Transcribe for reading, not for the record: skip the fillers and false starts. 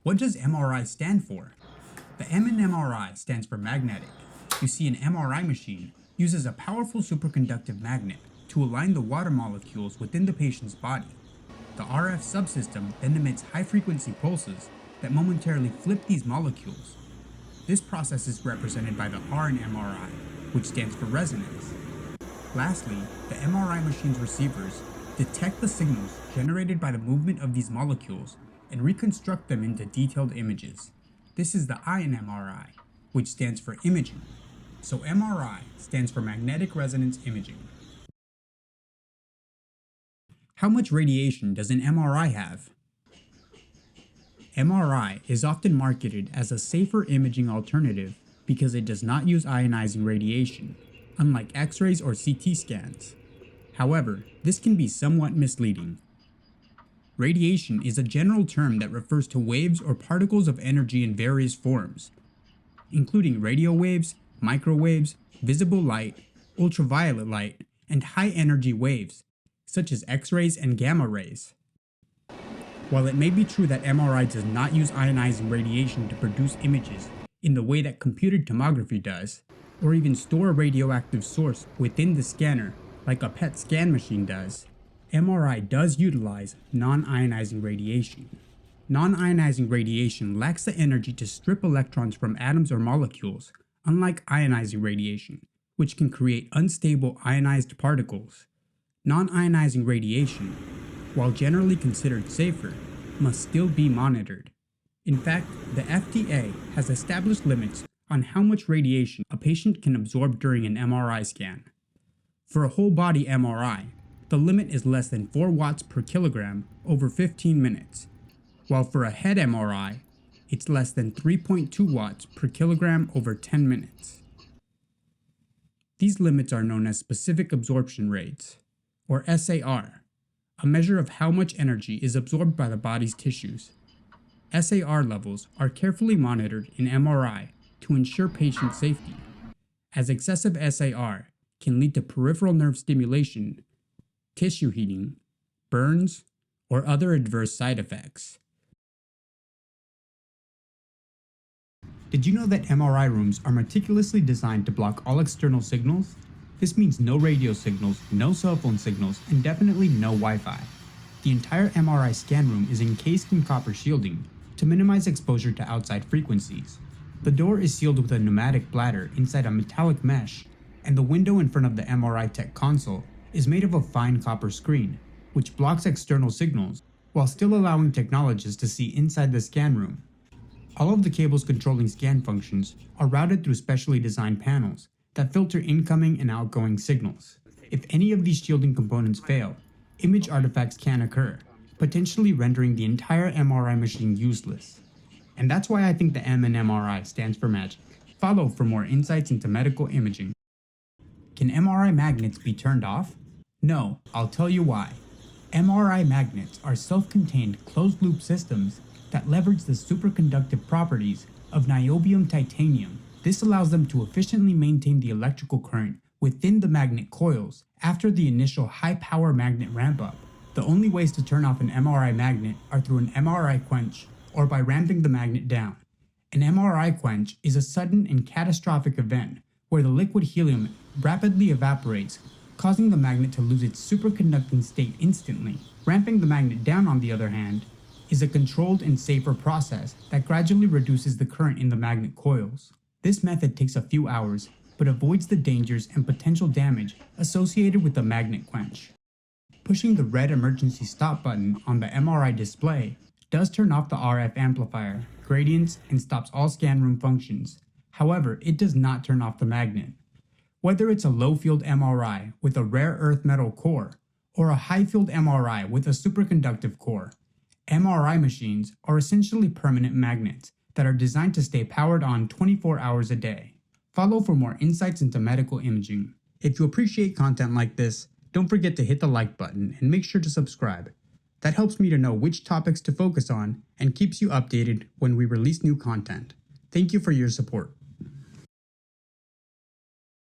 What does MRI stand for? The M in MRI stands for magnetic. You see, an MRI machine uses a powerful superconductive magnet to align the water molecules within the patient's body. The RF subsystem then emits high-frequency pulses that momentarily flip these molecules. This process is represented by the R in MRI, which stands for resonance. Lastly, the MRI machine's receivers detect the signals generated by the movement of these molecules and reconstruct them into detailed images. This is the I in MRI, which stands for imaging. So MRI stands for magnetic resonance imaging. How much radiation does an MRI have? MRI is often marketed as a safer imaging alternative because it does not use ionizing radiation, unlike X-rays or CT scans. However, this can be somewhat misleading. Radiation is a general term that refers to waves or particles of energy in various forms, including radio waves, microwaves, visible light, ultraviolet light, and high-energy waves, such as X-rays and gamma rays. While it may be true that MRI does not use ionizing radiation to produce images in the way that computed tomography does, or even store a radioactive source within the scanner like a PET scan machine does, MRI does utilize non-ionizing radiation. Non-ionizing radiation lacks the energy to strip electrons from atoms or molecules, unlike ionizing radiation, which can create unstable ionized particles. Non-ionizing radiation, while generally considered safer, must still be monitored. In fact, the FDA has established limits on how much radiation a patient can absorb during an MRI scan. For a whole body MRI, the limit is less than 4 watts per kilogram over 15 minutes, while for a head MRI, it's less than 3.2 watts per kilogram over 10 minutes. These limits are known as specific absorption rates, or SAR, a measure of how much energy is absorbed by the body's tissues. SAR levels are carefully monitored in MRI to ensure patient safety, as excessive SAR can lead to peripheral nerve stimulation, tissue heating, burns, or other adverse side effects. Did you know that MRI rooms are meticulously designed to block all external signals? This means no radio signals, no cell phone signals, and definitely no Wi-Fi. The entire MRI scan room is encased in copper shielding to minimize exposure to outside frequencies. The door is sealed with a pneumatic bladder inside a metallic mesh, and the window in front of the MRI tech console is made of a fine copper screen, which blocks external signals while still allowing technologists to see inside the scan room. All of the cables controlling scan functions are routed through specially designed panels that filter incoming and outgoing signals. If any of these shielding components fail, image artifacts can occur, potentially rendering the entire MRI machine useless. And that's why I think the M in MRI stands for magic. Follow for more insights into medical imaging. Can MRI magnets be turned off? No, I'll tell you why. MRI magnets are self-contained closed-loop systems that leverage the superconductive properties of niobium titanium. This allows them to efficiently maintain the electrical current within the magnet coils after the initial high-power magnet ramp-up. The only ways to turn off an MRI magnet are through an MRI quench or by ramping the magnet down. An MRI quench is a sudden and catastrophic event where the liquid helium rapidly evaporates, causing the magnet to lose its superconducting state instantly. Ramping the magnet down, on the other hand, is a controlled and safer process that gradually reduces the current in the magnet coils. This method takes a few hours, but avoids the dangers and potential damage associated with the magnet quench. Pushing the red emergency stop button on the MRI display does turn off the RF amplifier, gradients, and stops all scan room functions. However, it does not turn off the magnet. Whether it's a low-field MRI with a rare earth metal core, or a high-field MRI with a superconductive core, MRI machines are essentially permanent magnets that are designed to stay powered on 24 hours a day. Follow for more insights into medical imaging. If you appreciate content like this, don't forget to hit the like button and make sure to subscribe. That helps me to know which topics to focus on and keeps you updated when we release new content. Thank you for your support.